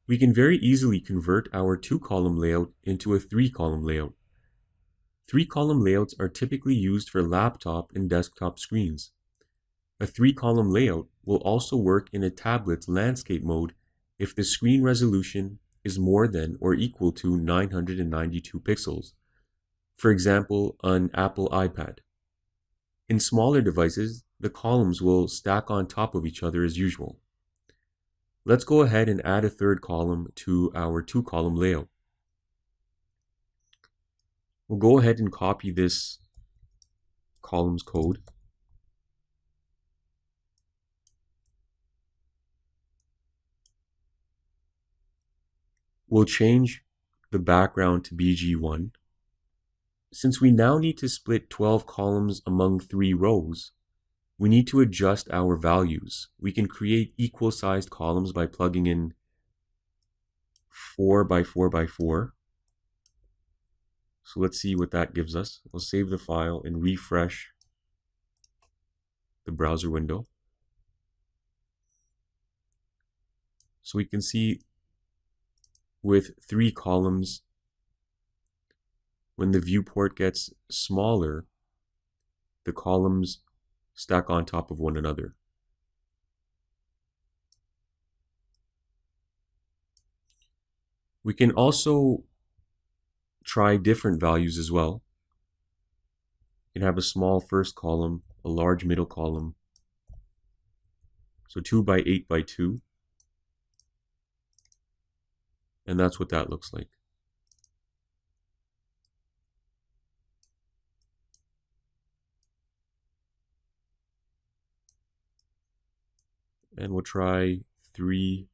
We can very easily convert our 2-column layout into a 3-column layout. 3-column layouts are typically used for laptop and desktop screens. A 3-column layout will also work in a tablet's landscape mode if the screen resolution is more than or equal to 992 pixels, for example, an Apple iPad. In smaller devices, the columns will stack on top of each other as usual. Let's go ahead and add a 3rd column to our 2-column layout. We'll go ahead and copy this column's code. We'll change the background to BG1. Since we now need to split 12 columns among 3 rows, we need to adjust our values. We can create equal-sized columns by plugging in 4 by 4 by 4. So let's see what that gives us. We'll save the file and refresh the browser window. So we can see with 3 columns, when the viewport gets smaller, the columns stack on top of one another. We can also try different values as well. You can have a small first column, a large middle column. So 2 by 8 by 2. And that's what that looks like. And we'll try 3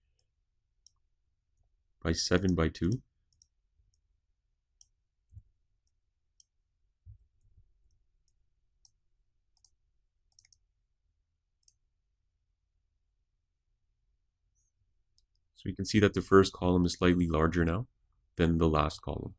by 7 by 2. So we can see that the first column is slightly larger now than the last column.